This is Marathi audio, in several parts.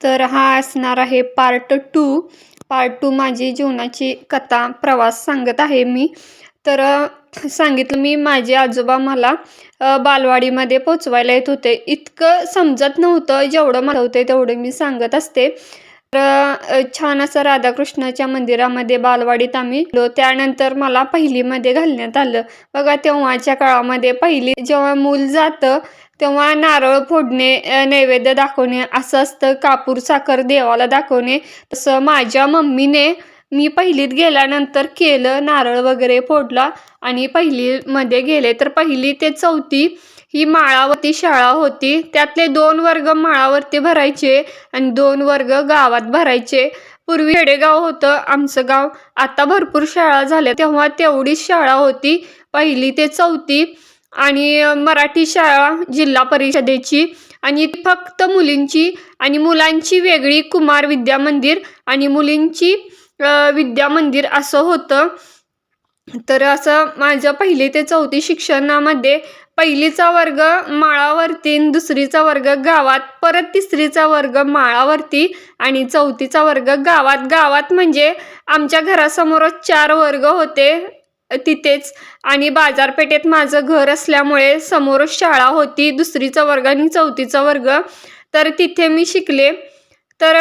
तर हा असणार आहे पार्ट 2. पार्ट 2 माझी जीवनाची कथा, प्रवास सांगत आहे मी. तर सांगितलं मी माझे आजोबा मला बालवाडीमध्ये पोहोचवायला येत होते. इतकं समजत नव्हतं, जेवढं मला होते तेवढं मी सांगत असते. तर छान असं राधाकृष्णाच्या मंदिरामध्ये बालवाडीत आम्ही गेलो. त्यानंतर मला पहिलीमध्ये घालण्यात आलं. बघा तेव्हाच्या काळामध्ये पहिली जेव्हा मूल जातं तेव्हा नारळ फोडणे, नैवेद्य दाखवणे असं असतं. कापूर साखर देवाला दाखवणे. तसं माझ्या मम्मीने मी पहिलीत गेल्यानंतर केलं. नारळ वगैरे फोडला आणि पहिलीमध्ये गेले. तर पहिली ते चौथी ही माळावरती शाळा होती. त्यातले 2 वर्ग माळावरती भरायचे आणि 2 वर्ग गावात भरायचे. पूर्वी खेडेगाव होतं आमचं गाव. आता भरपूर शाळा झाल्या. तेव्हा तेवढीच शाळा होती, पहिली ते चौथी. आणि मराठी शाळा जिल्हा परिषदेची, आणि ती फक्त मुलींची, आणि मुलांची वेगळी कुमार विद्या मंदिर आणि मुलींची विद्या मंदिर असं होतं. तर असं माझं पहिली ते चौथी शिक्षणामध्ये पहिलीचा वर्ग माळावरती, दुसरीचा वर्ग गावात, परत तिसरीचा वर्ग माळावरती आणि चौथीचा वर्ग गावात. गावात म्हणजे आमच्या घरासमोरच 4 वर्ग होते तिथेच. आणि बाजारपेठेत माझं घर असल्यामुळे समोरच शाळा होती, दुसरीचा वर्ग आणि चौथीचा वर्ग. तर तिथे मी शिकले. तर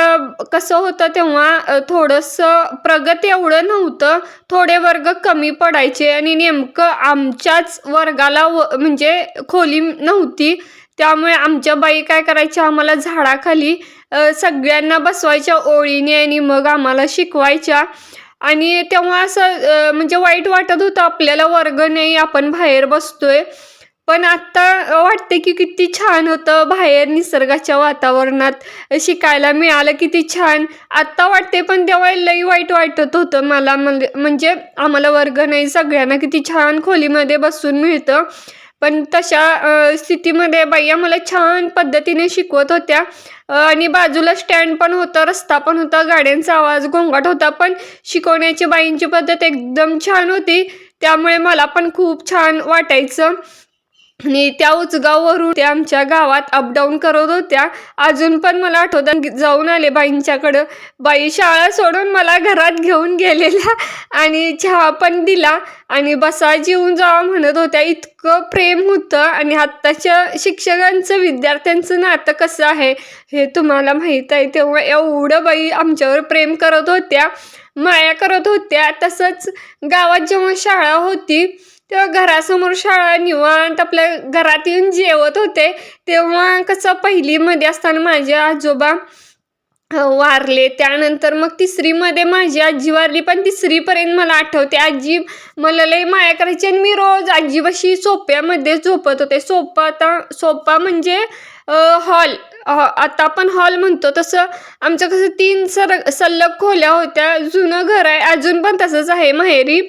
कसं होतं तेव्हा थोडंसं प्रगती एवढं नव्हतं, थोडे वर्ग कमी पडायचे आणि नेमकं आमच्याच वर्गाला म्हणजे खोली नव्हती. त्यामुळे आमच्या बाई काय करायच्या, आम्हाला झाडाखाली सगळ्यांना बसवायच्या ओळीने आणि मग आम्हाला शिकवायच्या. आणि तेव्हा असं म्हणजे वाईट वाटत होतं, आपल्याला वर्ग नाही, आपण बाहेर बसतोय. पण आत्ता वाटते की किती छान होतं बाहेर निसर्गाच्या वातावरणात शिकायला मिळालं, किती छान. आत्ता वाटते पण तेव्हा लई वाईट वाटत होतं मला. म्हणजे आम्हाला वर्ग नाही, सगळ्यांना किती छान खोलीमध्ये बसून मिळतं. पण तशा स्थितीमध्ये बाई आम्हाला छान पद्धतीने शिकवत होत्या. आणि बाजूला स्टँड पण होतं, रस्ता पण होता, गाड्यांचा आवाज घोंगाट होता, पण शिकवण्याची बाईंची पद्धत एकदम छान होती. त्यामुळे मला पण खूप छान वाटायचं. आणि त्या उचगाववरून त्या आमच्या गावात अपडाऊन करत होत्या. अजून पण मला आठवतं, जाऊन आले बाईंच्याकडं. बाई शाळा सोडून मला घरात घेऊन गेलेल्या आणि चहा पण दिला आणि बसा जेवून जावा म्हणत होत्या. इतकं प्रेम होतं. आणि आत्ताच्या शिक्षकांचं विद्यार्थ्यांचं नातं कसं आहे हे तुम्हाला माहीत आहे. तेव्हा एवढं बाई आमच्यावर प्रेम करत होत्या, माया करत होत्या. तसंच गावात जेव्हा शाळा होती तेव्हा घरासमोर शाळा, निवांत आपल्या घरात येऊन जेवत होते. तेव्हा कसं पहिलीमध्ये असताना माझे आजोबा वारले. त्यानंतर मग तिसरीमध्ये माझी आजी वारली. पण तिसरीपर्यंत मला आठवते आजी मला लई माया करायची आणि मी रोज आजीपाशी सोप्यामध्ये झोपत होते. सोपा म्हणजे हॉल. आता आपण हॉल म्हणतो तसं आमचं कसं 3 सलग खोल्या होत्या. जुनं घर आहे, अजून पण तसंच आहे माहेरी.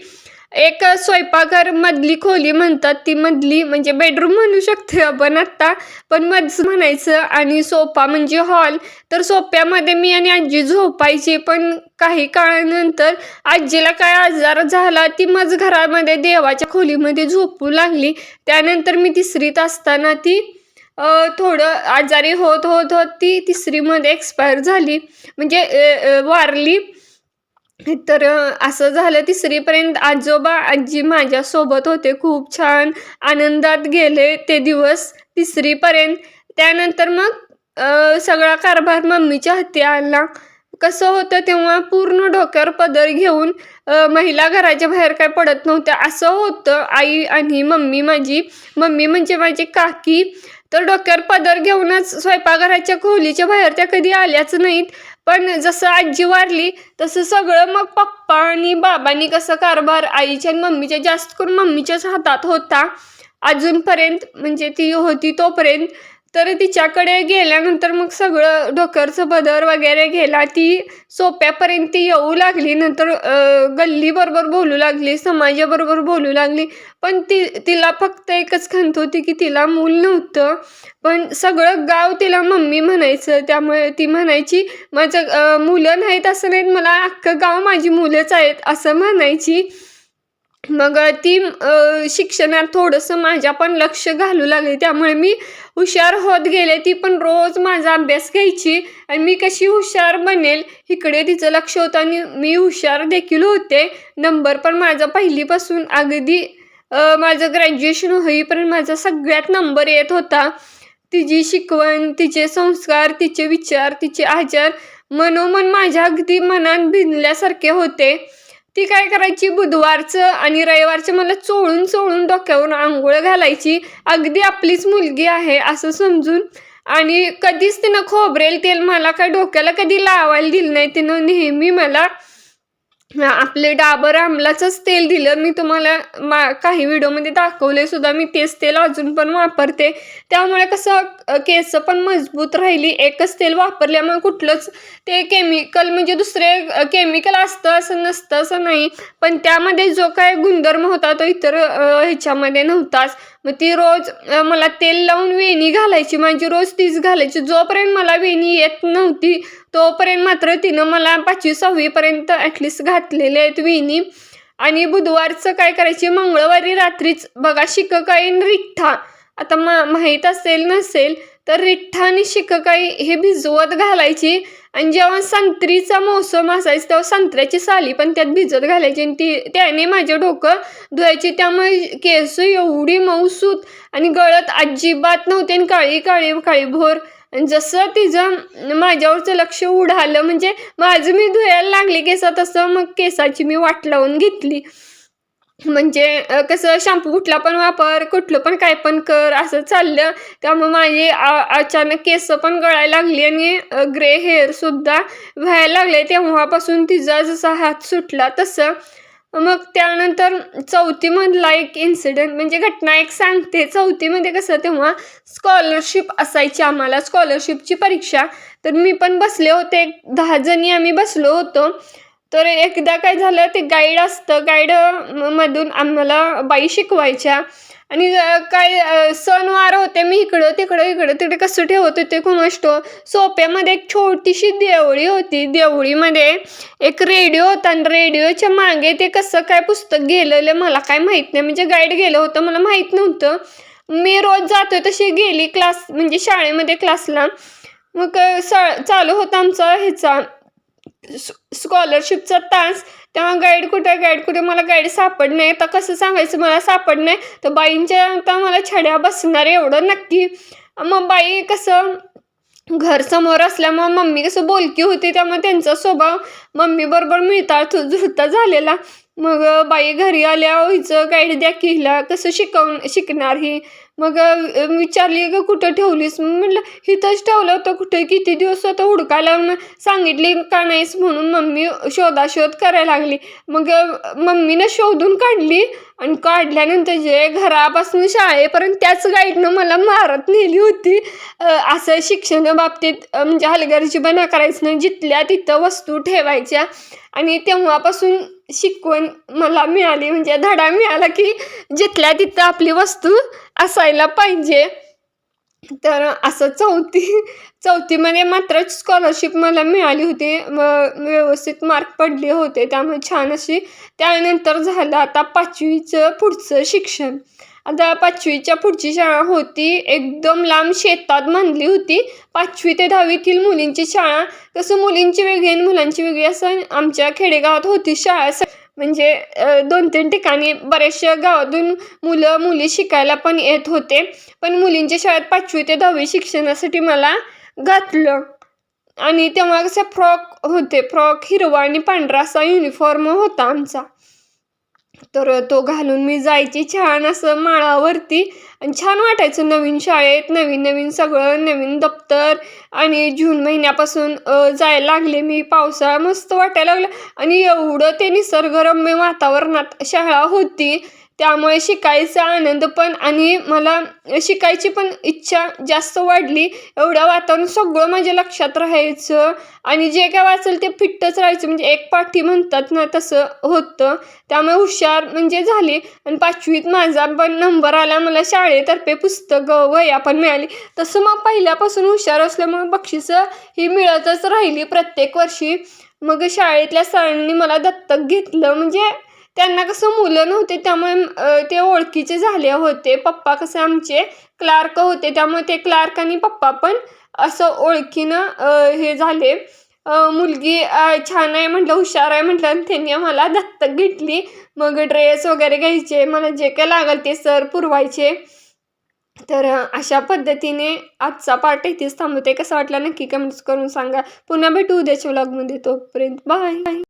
एक स्वयंपाकघर मधली खोली म्हणतात, ती मधली म्हणजे बेडरूम म्हणू शकतो आपण आत्ता, पण मधच म्हणायचं. आणि सोफा म्हणजे हॉल. तर सोप्यामध्ये मी आणि आजी झोपायची. पण काही काळानंतर आजीला काय आजार झाला, ती मज घरामध्ये देवाच्या खोलीमध्ये झोपू लागली. त्यानंतर मी तिसरीत असताना ती थोडं आजारी होत होत होत ती तिसरीमध्ये एक्सपायर झाली, म्हणजे वारली. तर असं झालं. तिसरीपर्यंत आजोबा आजी माझ्यासोबत होते. खूप छान आनंदात गेले ते दिवस तिसरीपर्यंत. त्यानंतर मग सगळा कारभार मम्मीच्या हाती आला. कसं होतं तेव्हा पूर्ण डोक्यावर पदर घेऊन महिला घराच्या बाहेर काय पडत नव्हत्या असं होतं. आई आणि मम्मी म्हणजे माझी काकी, तर डोक्यावर पदर घेऊनच स्वयंपाकघराच्या खोलीच्या बाहेर त्या कधी आल्याच नाहीत. पण जसं आजी वारली तसं सगळं मग पप्पा आणि बाबांनी कसं कारभार आईच्या आणि मम्मीच्या, जास्त करून मम्मीच्याच हातात होता अजूनपर्यंत, म्हणजे ती होती तोपर्यंत. तर तिच्याकडे गेल्यानंतर मग सगळं डोक्यावरचं पदर वगैरे गेला. ती सोप्यापर्यंत ती येऊ लागली. नंतर गल्लीबरोबर बोलू लागली, समाजाबरोबर बोलू लागली. पण तिला फक्त एकच खंत होती की तिला मूल नव्हतं. पण सगळं गाव तिला मम्मी म्हणायचं. त्यामुळे ती म्हणायची माझं मुलं नाहीत असं नाहीत, मला अख्खं गाव माझी मुलंच आहेत असं म्हणायची. मग ती शिक्षणात थोडंसं माझ्या पण लक्ष घालू लागले. त्यामुळे मी हुशार होत गेले. ती पण रोज माझा अभ्यास घ्यायची आणि मी कशी हुशार बनेल इकडे तिचं लक्ष होतं आणि मी हुशार देखील होते. नंबर पण माझा पहिलीपासून अगदी माझं ग्रॅज्युएशन होईपर्यंत माझा सगळ्यात नंबर येत होता. तिची शिकवण, तिचे संस्कार, तिचे विचार, तिचे आचार मनोमन माझ्या अगदी मनात भिनल्यासारखे होते. ती काय करायची बुधवारचं आणि रविवारचं मला चोळून चोळून डोक्यावरून अंघोळ घालायची. अगदी आपलीच मुलगी आहे असं समजून. आणि कधीच तिनं खोबरेल तेल मला काय डोक्याला कधी लावायला दिलं नाही. तिनं नेहमी मला आपले डाबर आमलाचंच तेल दिलं. मी तुम्हाला काही व्हिडिओमध्ये दाखवले सुद्धा. मी तेच तेल अजून पण वापरते. त्यामुळे कसं केस पण मजबूत राहिली. एकच तेल वापरल्यामुळे कुठलंच ते केमिकल म्हणजे दुसरे केमिकल असतं असं नसतं असं नाही. पण त्यामध्ये जो काय गुणधर्म होता तो इतर ह्याच्यामध्ये नव्हताच. मग ती रोज मला तेल लावून वेणी घालायची. माझी रोज तीच घालायची. जोपर्यंत मला वेणी येत नव्हती तोपर्यंत मात्र तिनं मला 5वी-6वी पर्यंत ॲटलिस्ट घातलेले आहेत वेणी. आणि बुधवारचं काय करायची, मंगळवारी रात्रीच बघा शिककाई आणि रिठ्ठा. आता माहीत असेल नसेल तर रिठ्ठा आणि शिककाई हे भिजवत घालायची. आणि जेव्हा संत्रीचा मोसम असायचा तेव्हा संत्र्याची साली पण त्यात भिजत घालायची आणि त्याने माझं डोकं धुवायची. त्यामुळे केस एवढी मऊसूत आणि गळत अजिबात नव्हते आणि काळी काळी काळीभोर. आणि जसं तिचं माझ्यावरचं लक्ष उडालं म्हणजे माझं मी धुवायला लागले केस, तसं मग केसाची मी वाट लावून घेतली. म्हणजे कसं शॅम्पू कुठला पण वापर, कुठलं पण काय पण कर असं चाललं. त्यामुळे माझी अचानक केस पण गळायला लागली आणि ग्रे हेअरसुद्धा व्हायला लागले. तेव्हापासून तिचा जसा हात सुटला तसं. मग त्यानंतर 4थीमधला एक इन्सिडेंट म्हणजे घटना एक सांगते. 4थीमध्ये कसं तेव्हा स्कॉलरशिप असायची आम्हाला, स्कॉलरशिपची परीक्षा. तर मी पण बसले होते. 10 जणी आम्ही बसलो होतो. तर एकदा काय झालं, ते गाईड असतं, गाईड मधून आम्हाला बाई शिकवायच्या. आणि काय सणवार होते. मी इकडं तिकडे कसं ठेवत होते कुणास ठाऊक. सोप्यामध्ये एक छोटीशी देवळी होती. देवळीमध्ये एक रेडिओ होता आणि रेडिओच्या मागे ते कसं काय पुस्तक गेलेलं मला काय माहीत नाही. म्हणजे गाईड गेलं होतं, मला माहीत नव्हतं. मी रोज जातोय तशी गेली क्लास म्हणजे शाळेमध्ये क्लासला. मग चालू होता आमचा ह्याचा स्कॉलरशिपचा तास. तेव्हा गाईड कुठे मला गाईड सापड नाही. तर कसं सांगायचं मला सापड नाही तर बाईंच्या आता मला छड्या बसणार एवढं नक्की. मग बाई कसं घर समोर असल्यामुळं मम्मी कसं बोलकी होती त्यामुळे त्यांचा स्वभाव मम्मी बरोबर मिळता जुळता झालेला. मग बाई घरी आल्या, हिचं गाईड द्या की हिला कसं शिकणार ही. मग विचारली का कुठं ठेवलीस, म्हटलं इथंच ठेवलं होतं. कुठे किती दिवस होतं हुडकायला, सांगितली का नाहीस म्हणून मम्मी शोधाशोध करायला लागली. मग मम्मीनं शोधून काढली आणि काढल्यानंतर जे घरापासून शाळेपर्यंत त्याच गाईडनं मला मारत नेली होती. असं शिक्षणाबाबतीत म्हणजे हलगर्जीपणा करायचं नाही, जिथल्या तिथं वस्तू ठेवायच्या. आणि तेव्हापासून शिकवण मला मिळाली म्हणजे धडा मिळाला की जिथल्या तिथं आपली वस्तू असायला पाहिजे. तर असं चौथीमध्ये मात्र स्कॉलरशिप मला मिळाली होती. व्यवस्थित मार्क पडले होते त्यामुळे छान अशी. त्यानंतर झालं आता 5वीचं पुढचं शिक्षण. आता 5वीच्या पुढची शाळा होती एकदम लांब शेतात बांधली होती. 5वी ते 10वीतील मुलींची शाळा. कसं मुलींची वेगळी आणि मुलांची वेगळी असं आमच्या खेडेगावात होती शाळा. म्हणजे 2-3 ठिकाणी बऱ्याचशा गावातून मुलं मुली शिकायला पण येत होते. पण मुलींच्या शाळेत 5वी ते 10वी शिक्षणासाठी मला घातलं. आणि तेव्हा कसे फ्रॉक होते, फ्रॉक हिरवा आणि पांढरा असा युनिफॉर्म होता आमचा. तर तो घालून मी जायची छान असं माळावरती. आणि छान वाटायचं नवीन शाळेत, नवीन सगळं, नवीन दप्तर. आणि जून महिन्यापासून जायला लागले मी. पावसाळा मस्त वाटायला लागला आणि एवढं ते निसर्गरम्य वातावरणात शाळा होती. त्यामुळे शिकायचा आनंद पण आणि मला शिकायची पण इच्छा जास्त वाढली. एवढं वातावरण सगळं माझ्या लक्षात राहायचं आणि जे काय वाचेल ते फिट्टच राहायचं. म्हणजे एक पाठी म्हणतात ना तसं होतं. त्यामुळे हुशार म्हणजे झाली. आणि 5वीत माझा पण नंबर आला. मला शाळेतर्फे पुस्तकं वह्या पण मिळाली. तसं मग पहिल्यापासून हुशार असल्यामुळे बक्षिसं ही मिळतच राहिली प्रत्येक वर्षी. मग शाळेतल्या सरांनी मला दत्तक घेतलं. म्हणजे त्यांना कसं मुलं नव्हते त्यामुळे ते ओळखीचे झाले होते. पप्पा कसे आमचे क्लार्क होते त्यामुळे ते क्लार्क आणि पप्पा पण असं ओळखीनं हे झाले. मुलगी छान आहे म्हटलं, हुशार आहे म्हटलं आणि त्यांनी आम्हाला दत्तक घेतली. मग ड्रेस वगैरे घ्यायचे, मला जे काही लागेल ते सर पुरवायचे. तर अशा पद्धतीने आजचा पार्ट इथेच थांबवते. कसा वाटला नक्की कमेंट्स करून सांगा. पुन्हा भेटू उद्याच्या व्लॉगमध्ये. तोपर्यंत बाय.